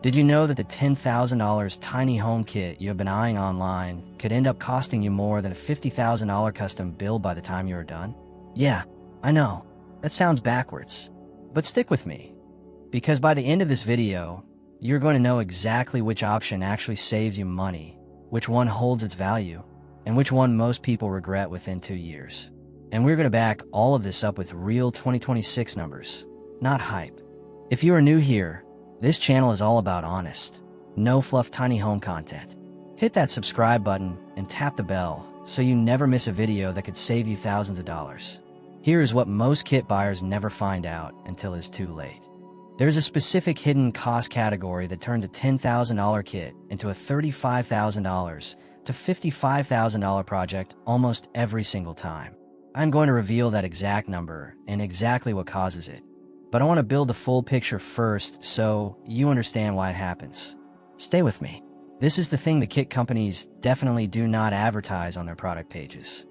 Did you know that the $10,000 tiny home kit you have been eyeing online could end up costing you more than a $50,000 custom build by the time you are done? Yeah, I know. That sounds backwards. But stick with me, because by the end of this video, you're going to know exactly which option actually saves you money, which one holds its value, and which one most people regret within 2 years. And we're going to back all of this up with real 2026 numbers, not hype. If you are new here, this channel is all about honest, no fluff tiny home content. Hit that subscribe button and tap the bell so you never miss a video that could save you thousands of dollars. Here is what most kit buyers never find out until it's too late. There's a specific hidden cost category that turns a $10,000 kit into a $35,000 to $55,000 project almost every single time. I'm going to reveal that exact number and exactly what causes it. But I want to build the full picture first so you understand why it happens. Stay with me. This is the thing the kit companies definitely do not advertise on their product pages.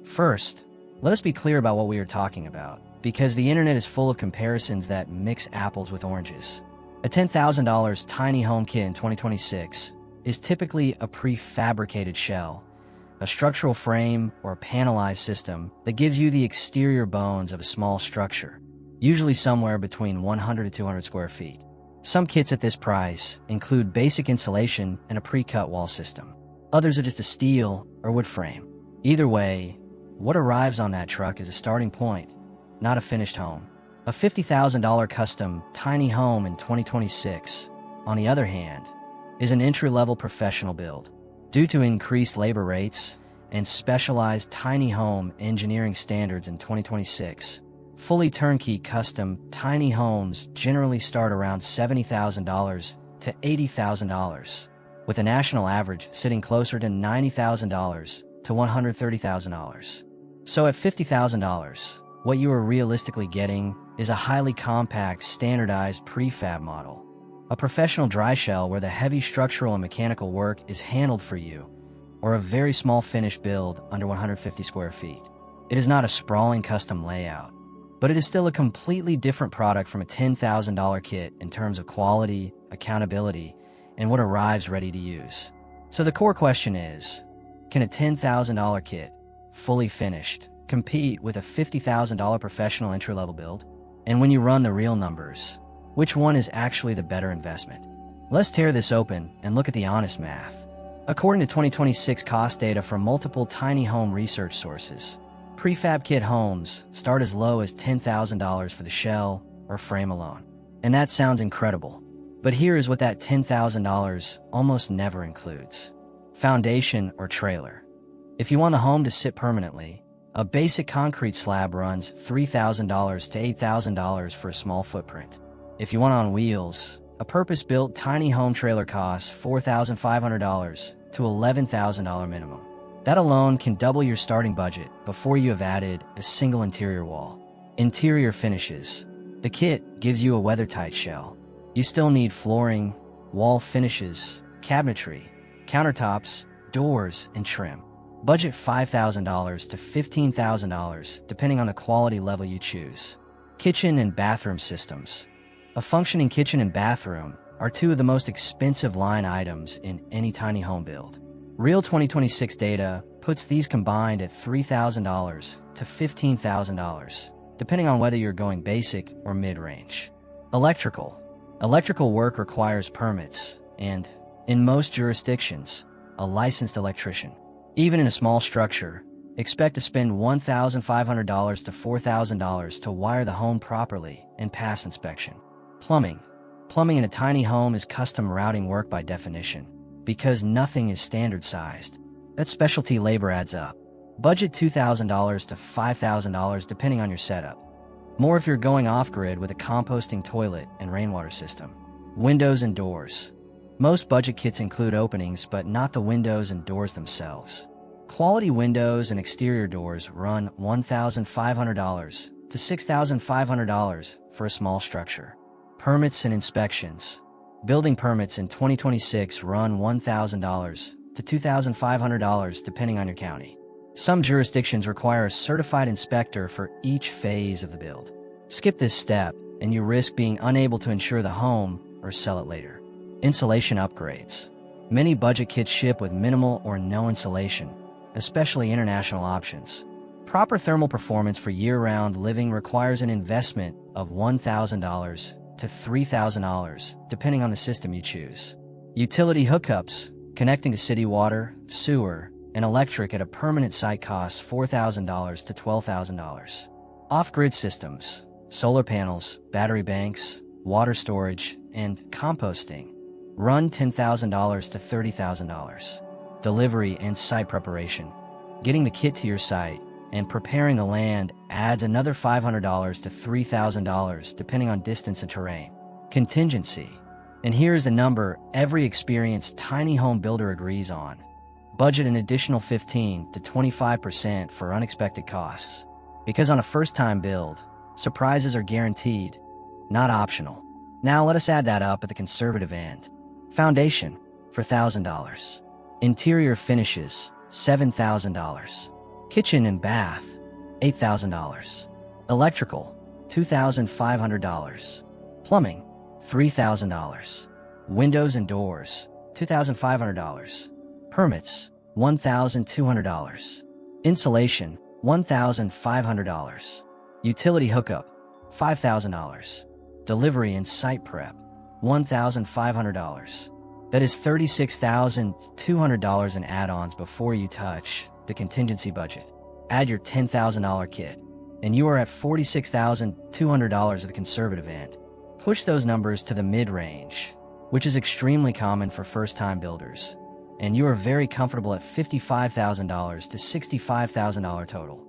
First, let us be clear about what we are talking about, because the internet is full of comparisons that mix apples with oranges. A $10,000 tiny home kit in 2026 is typically a prefabricated shell, a structural frame or a panelized system that gives you the exterior bones of a small structure, usually somewhere between 100 to 200 square feet. Some kits at this price include basic insulation and a pre-cut wall system. Others are just a steel or wood frame. Either way, what arrives on that truck is a starting point, not a finished home. A $50,000 custom tiny home in 2026, on the other hand, is an entry-level professional build. Due to increased labor rates and specialized tiny home engineering standards in 2026, fully turnkey custom tiny homes generally start around $70,000 to $80,000, with a national average sitting closer to $90,000 to $130,000. So at $50,000, what you are realistically getting is a highly compact, standardized prefab model, a professional dry shell where the heavy structural and mechanical work is handled for you, or a very small finished build under 150 square feet. It is not a sprawling custom layout, but it is still a completely different product from a $10,000 kit in terms of quality, accountability, and what arrives ready to use. So the core question is, can a $10,000 kit, fully finished, compete with a $50,000 professional entry-level build? And when you run the real numbers, which one is actually the better investment? Let's tear this open and look at the honest math. According to 2026 cost data from multiple tiny home research sources, prefab kit homes start as low as $10,000 for the shell or frame alone. And that sounds incredible. But here is what that $10,000 almost never includes: foundation or trailer. If you want the home to sit permanently, a basic concrete slab runs $3,000 to $8,000 for a small footprint. If you want on wheels, a purpose-built tiny home trailer costs $4,500 to $11,000 minimum. That alone can double your starting budget before you have added a single interior wall. Interior finishes. The kit gives you a weather-tight shell. You still need flooring, wall finishes, cabinetry, countertops, doors, and trim. Budget $5,000 to $15,000 depending on the quality level you choose. Kitchen and bathroom systems. A functioning kitchen and bathroom are two of the most expensive line items in any tiny home build. Real 2026 data puts these combined at $3,000 to $15,000, depending on whether you're going basic or mid-range. Electrical. Electrical work requires permits and, in most jurisdictions, a licensed electrician. Even in a small structure, expect to spend $1,500 to $4,000 to wire the home properly and pass inspection. Plumbing. Plumbing in a tiny home is custom routing work by definition, because nothing is standard-sized. That specialty labor adds up. Budget $2,000 to $5,000 depending on your setup. More if you're going off-grid with a composting toilet and rainwater system. Windows and doors. Most budget kits include openings, but not the windows and doors themselves. Quality windows and exterior doors run $1,500 to $6,500 for a small structure. Permits and inspections. Building permits in 2026 run $1,000 to $2,500 depending on your county. Some jurisdictions require a certified inspector for each phase of the build. Skip this step, and you risk being unable to insure the home or sell it later. Insulation upgrades. Many budget kits ship with minimal or no insulation, especially international options. Proper thermal performance for year-round living requires an investment of $1,000 to $3,000, depending on the system you choose. Utility hookups, connecting to city water, sewer, and electric at a permanent site costs $4,000 to $12,000. Off-grid systems, solar panels, battery banks, water storage, and composting run $10,000 to $30,000. Delivery and site preparation. Getting the kit to your site and preparing the land adds another $500 to $3,000 depending on distance and terrain. Contingency. And here's the number every experienced tiny home builder agrees on. Budget an additional 15 to 25% for unexpected costs. Because on a first-time build, surprises are guaranteed, not optional. Now let us add that up at the conservative end. Foundation for $1,000. Interior finishes $7,000. Kitchen and bath $8,000. Electrical $2,500. Plumbing $3,000. Windows and doors $2,500. Permits $1,200. Insulation $1,500. Utility hookup $5,000. Delivery and site prep $1,500. That is $36,200 in add-ons before you touch the contingency budget. Add your $10,000 kit, and you are at $46,200 at the conservative end. Push those numbers to the mid-range, which is extremely common for first-time builders, and you are very comfortable at $55,000 to $65,000 total.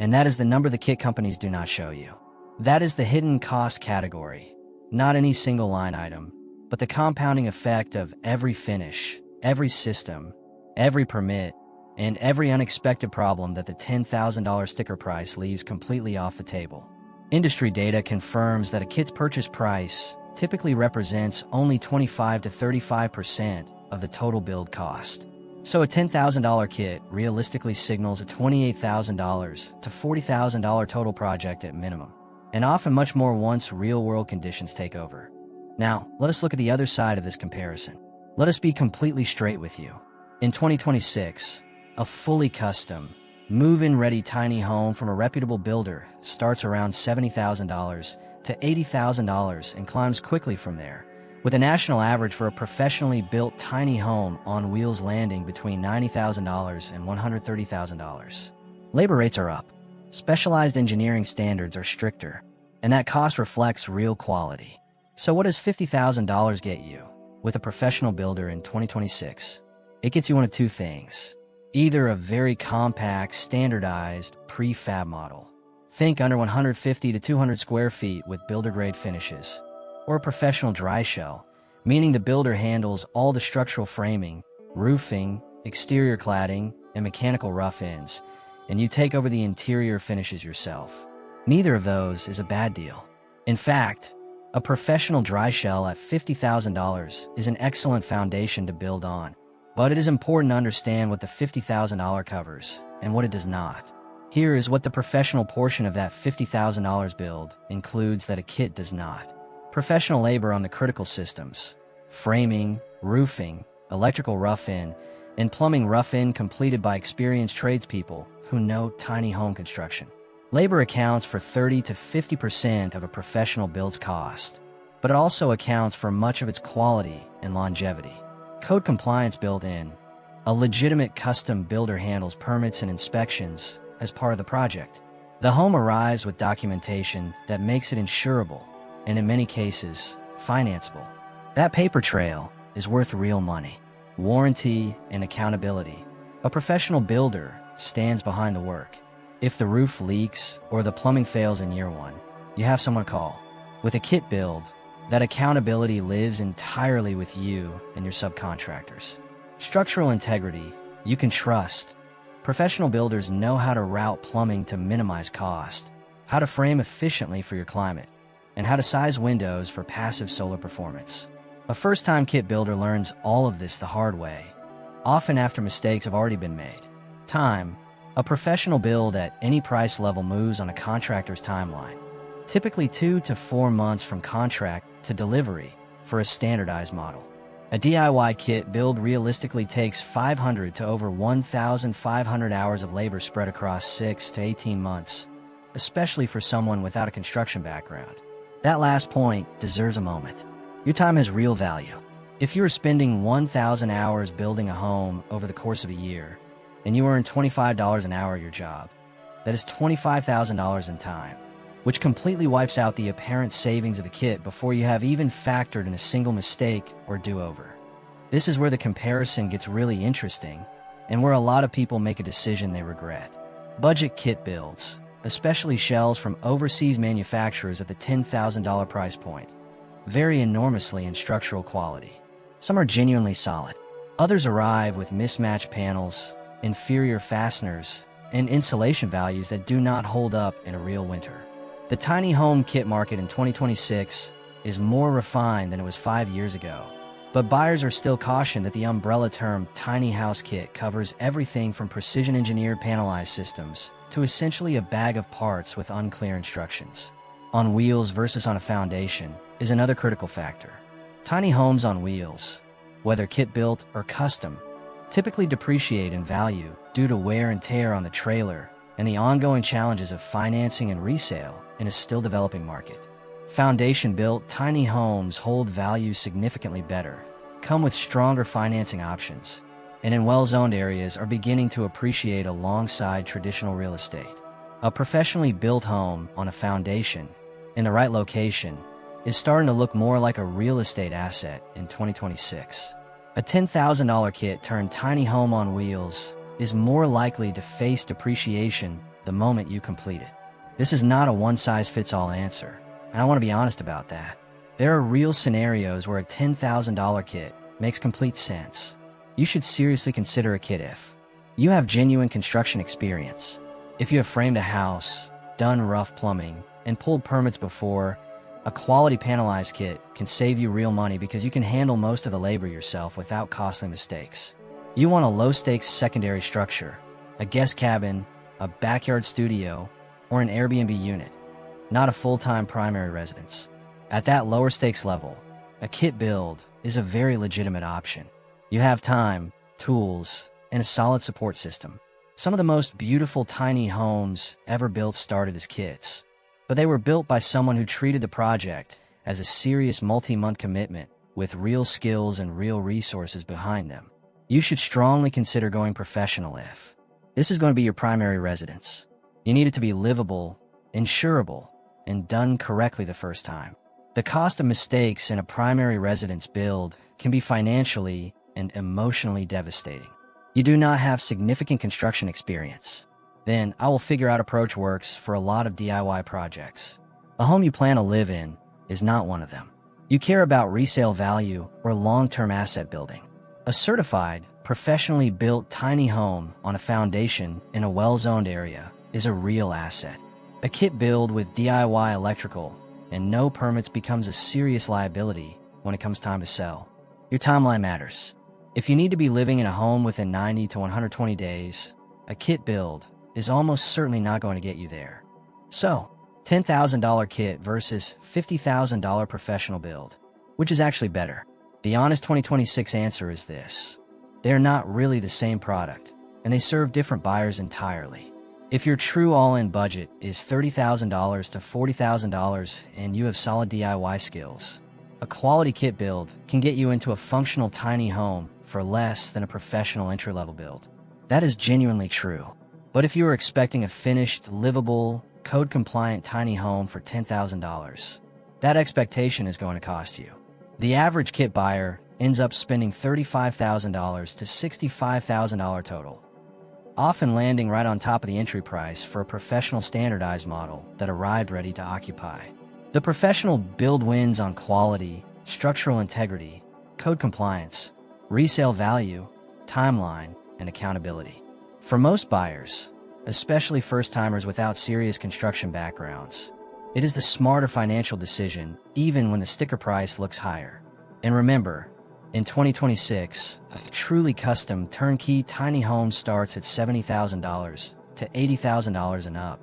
And that is the number the kit companies do not show you. That is the hidden cost category, not any single line item, but the compounding effect of every finish, every system, every permit, and every unexpected problem that the $10,000 sticker price leaves completely off the table. Industry data confirms that a kit's purchase price typically represents only 25 to 35% of the total build cost. So a $10,000 kit realistically signals a $28,000 to $40,000 total project at minimum, and often much more once real-world conditions take over. Now, let us look at the other side of this comparison. Let us be completely straight with you. In 2026, a fully custom, move-in ready tiny home from a reputable builder starts around $70,000 to $80,000 and climbs quickly from there, with a national average for a professionally built tiny home on wheels landing between $90,000 and $130,000. Labor rates are up. Specialized engineering standards are stricter, and that cost reflects real quality. So what does $50,000 get you with a professional builder in 2026? It gets you one of two things. Either a very compact, standardized prefab model. Think under 150 to 200 square feet with builder-grade finishes. Or a professional dry shell, meaning the builder handles all the structural framing, roofing, exterior cladding, and mechanical rough-ins, and you take over the interior finishes yourself. Neither of those is a bad deal. In fact, a professional dry shell at $50,000 is an excellent foundation to build on. But it is important to understand what the $50,000 covers and what it does not. Here is what the professional portion of that $50,000 build includes that a kit does not. Professional labor on the critical systems, framing, roofing, electrical rough-in, and plumbing rough-in completed by experienced tradespeople who know tiny home construction. Labor accounts for 30 to 50% of a professional build's cost, but it also accounts for much of its quality and longevity. Code compliance built in. A legitimate custom builder handles permits and inspections as part of the project. The home arrives with documentation that makes it insurable, and in many cases, financeable. That paper trail is worth real money. Warranty and accountability. A professional builder stands behind the work. If the roof leaks or the plumbing fails in year one, you have someone to call. With a kit build, that accountability lives entirely with you and your subcontractors. Structural integrity, you can trust. Professional builders know how to route plumbing to minimize cost, how to frame efficiently for your climate, and how to size windows for passive solar performance. A first-time kit builder learns all of this the hard way, often after mistakes have already been made. Time. A professional build at any price level moves on a contractor's timeline, typically 2 to 4 months from contract to delivery for a standardized model. A DIY kit build realistically takes 500 to over 1,500 hours of labor spread across 6 to 18 months, especially for someone without a construction background. That last point deserves a moment. Your time has real value. If you are spending 1,000 hours building a home over the course of a year, and you earn $25 an hour at your job, that is $25,000 in time, which completely wipes out the apparent savings of the kit before you have even factored in a single mistake or do-over. This is where the comparison gets really interesting, and where a lot of people make a decision they regret. Budget kit builds, especially shells from overseas manufacturers at the $10,000 price point, vary enormously in structural quality. Some are genuinely solid. Others arrive with mismatched panels, inferior fasteners, and insulation values that do not hold up in a real winter. The tiny home kit market in 2026 is more refined than it was 5 years ago, but buyers are still cautioned that the umbrella term tiny house kit covers everything from precision-engineered panelized systems to essentially a bag of parts with unclear instructions. On wheels versus on a foundation is another critical factor. Tiny homes on wheels, whether kit-built or custom, typically depreciate in value due to wear and tear on the trailer and the ongoing challenges of financing and resale in a still developing market. Foundation-built tiny homes hold value significantly better, come with stronger financing options, and in well-zoned areas are beginning to appreciate alongside traditional real estate. A professionally built home on a foundation in the right location is starting to look more like a real estate asset in 2026. A $10,000 kit turned tiny home on wheels is more likely to face depreciation the moment you complete it. This is not a one-size-fits-all answer, and I want to be honest about that. There are real scenarios where a $10,000 kit makes complete sense. You should seriously consider a kit if you have genuine construction experience, if you have framed a house, done rough plumbing, and pulled permits before. A quality panelized kit can save you real money because you can handle most of the labor yourself without costly mistakes. You want a low-stakes secondary structure, a guest cabin, a backyard studio, or an Airbnb unit, not a full-time primary residence. At that lower stakes level, a kit build is a very legitimate option. You have time, tools, and a solid support system. Some of the most beautiful tiny homes ever built started as kits, but they were built by someone who treated the project as a serious multi-month commitment with real skills and real resources behind them. You should strongly consider going professional if this is going to be your primary residence. You need it to be livable, insurable, and done correctly the first time. The cost of mistakes in a primary residence build can be financially and emotionally devastating. You do not have significant construction experience. Then I will figure out approach works for a lot of DIY projects. A home you plan to live in is not one of them. You care about resale value or long-term asset building. A certified, professionally built tiny home on a foundation in a well-zoned area is a real asset. A kit build with DIY electrical and no permits becomes a serious liability when it comes time to sell. Your timeline matters. If you need to be living in a home within 90 to 120 days, a kit build is almost certainly not going to get you there. So, $10,000 kit versus $50,000 professional build, which is actually better? The honest 2026 answer is this. They're not really the same product, and they serve different buyers entirely. If your true all-in budget is $30,000 to $40,000 and you have solid DIY skills, a quality kit build can get you into a functional tiny home for less than a professional entry-level build. That is genuinely true. But if you are expecting a finished, livable, code-compliant tiny home for $10,000, that expectation is going to cost you. The average kit buyer ends up spending $35,000 to $65,000 total, often landing right on top of the entry price for a professional standardized model that arrived ready to occupy. The professional build wins on quality, structural integrity, code compliance, resale value, timeline, and accountability. For most buyers, especially first-timers without serious construction backgrounds, it is the smarter financial decision even when the sticker price looks higher. And remember, in 2026, a truly custom turnkey tiny home starts at $70,000 to $80,000 and up.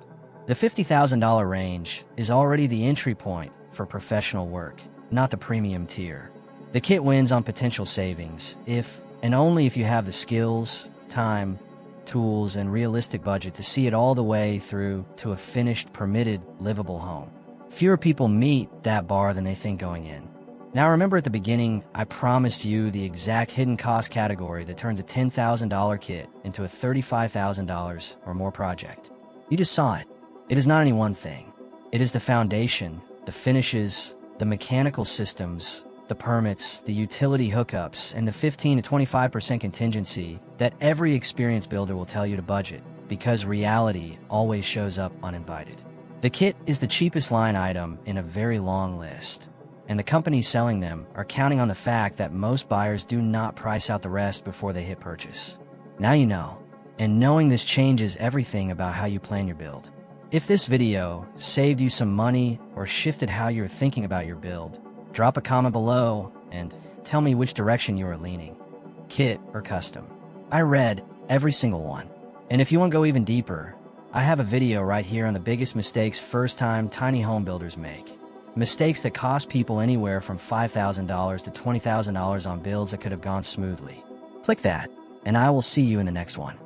The $50,000 range is already the entry point for professional work, not the premium tier. The kit wins on potential savings if, and only if you have the skills, time, tools, and realistic budget to see it all the way through to a finished, permitted, livable home. Fewer people meet that bar than they think going in. Now remember at the beginning, I promised you the exact hidden cost category that turns a $10,000 kit into a $35,000 or more project. You just saw it. It is not any one thing. It is the foundation, the finishes, the mechanical systems, the permits, the utility hookups, and the 15 to 25% contingency that every experienced builder will tell you to budget, because reality always shows up uninvited. The kit is the cheapest line item in a very long list, and the companies selling them are counting on the fact that most buyers do not price out the rest before they hit purchase. Now you know, and knowing this changes everything about how you plan your build. If this video saved you some money or shifted how you're thinking about your build, drop a comment below and tell me which direction you are leaning, kit or custom. I read every single one. And if you want to go even deeper, I have a video right here on the biggest mistakes first-time tiny home builders make. Mistakes that cost people anywhere from $5,000 to $20,000 on builds that could have gone smoothly. Click that, and I will see you in the next one.